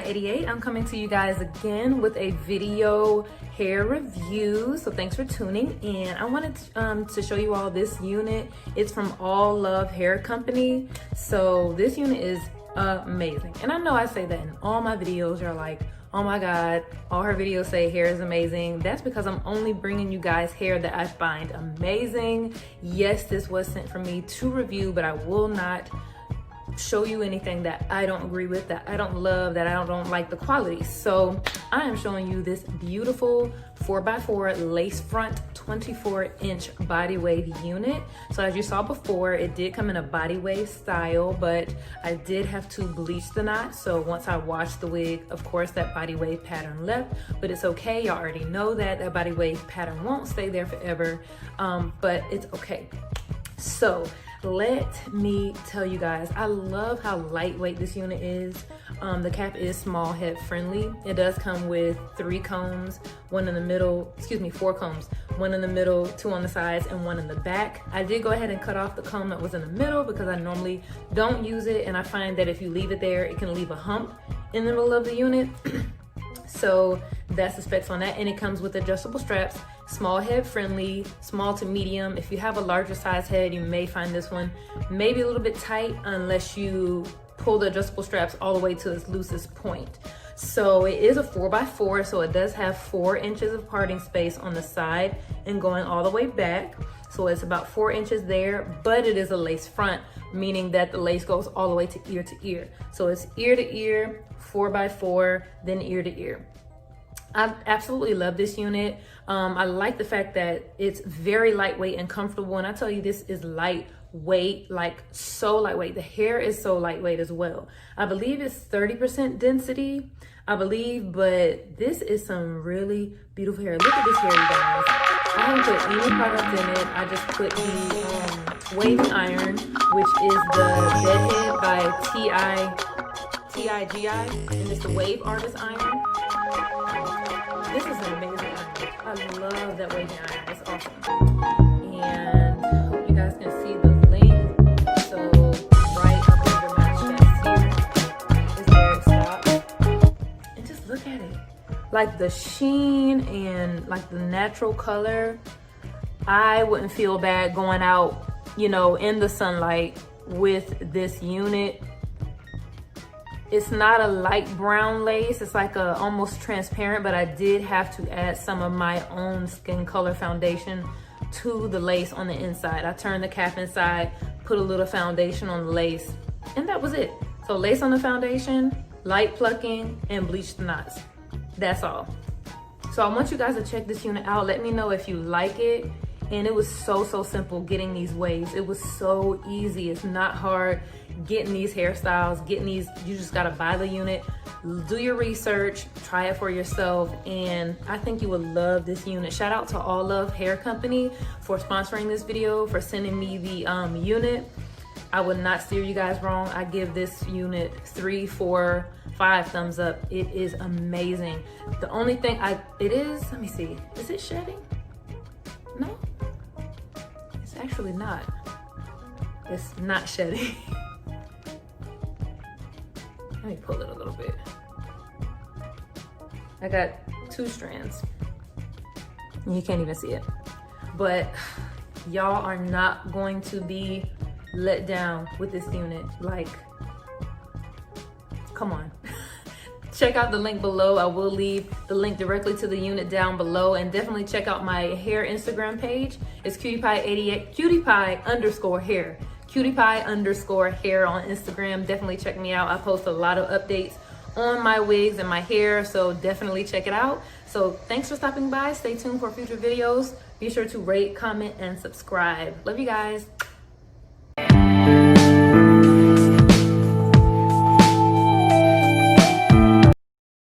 88. I'm coming to you guys again with a video hair review. So thanks for tuning in. I wanted to show you all this unit. It's from Allove Hair Company. So this unit is amazing. And I know I say that in all my videos. You're like, oh my God, all her videos say hair is amazing. That's because I'm only bringing you guys hair that I find amazing. Yes, this was sent for me to review, but I will not show you anything that I don't agree with, that I don't love, that I don't like the quality. So I am showing you this beautiful 4x4 lace front 24-inch body wave unit. So as you saw before, it did come in a body wave style, but I did have to bleach the knot. So once I washed the wig, of course that body wave pattern left, but it's okay. Y'all already know that that body wave pattern won't stay there forever, but it's okay. So let me tell you guys, I love how lightweight this unit is. The cap is small head friendly. It does come with 3 combs, one in the middle, 4 combs, one in the middle, 2 on the sides, and 1 in the back. I did go ahead and cut off the comb that was in the middle because I normally don't use it, and I find that if you leave it there, it can leave a hump in the middle of the unit. So that's the specs on that, and it comes with adjustable straps, small head friendly, small to medium. If you have a larger size head, you may find this one maybe a little bit tight unless you pull the adjustable straps all the way to its loosest point. So it is a 4x4, so it does have 4 inches of parting space on the side and going all the way back. So it's about 4 inches there, but it is a lace front, meaning that the lace goes all the way to ear. So it's ear to ear, 4x4, then ear to ear. I absolutely love this unit. I like the fact that it's very lightweight and comfortable. And I tell you, this is lightweight, like so lightweight. The hair is so lightweight as well. I believe it's 30% density, I believe, but this is some really beautiful hair. Look at this hair, you guys. I haven't put any product in it. I just put the waving iron, which is the Deadhead by TIGI, and it's the Wave Artist Iron. This is an amazing iron. I love that waving iron. It's awesome. And I hope you guys can see the length. So right up under my chest here is where it stops. And just look at it. Like the sheen and like the natural color. I wouldn't feel bad going out, you know, in the sunlight with this unit. It's not a light brown lace. It's like a almost transparent, but I did have to add some of my own skin color foundation to the lace on the inside. I turned the cap inside, put a little foundation on the lace, and that was it. So lace on the foundation, light plucking, and bleach the knots. That's all. So I want you guys to check this unit out. Let me know if you like it. And it was so simple getting these waves. It was so easy. It's not hard getting these hairstyles, getting these. You just gotta buy the unit, do your research, try it for yourself, and I think you would love this unit. Shout out to Allove Hair Company for sponsoring this video, for sending me the unit. I would not steer you guys wrong. I give this unit 3, 4, 5 thumbs up. It is amazing. The only thing let me see, is it shedding? No, it's actually not. It's not shedding. Let me pull it a little bit. I got 2 strands. You can't even see it. But y'all are not going to be let down with this unit. Like, come on. Check out the link below. I will leave the link directly to the unit down below, and definitely check out my hair Instagram page. It's cutie_pie88, cutie_pie_hair. cutie_pie_hair on Instagram. Definitely check me out. I post a lot of updates on my wigs and my hair, so definitely check it out. So thanks for stopping by. Stay tuned for future videos. Be sure to rate, comment, and subscribe. Love you guys.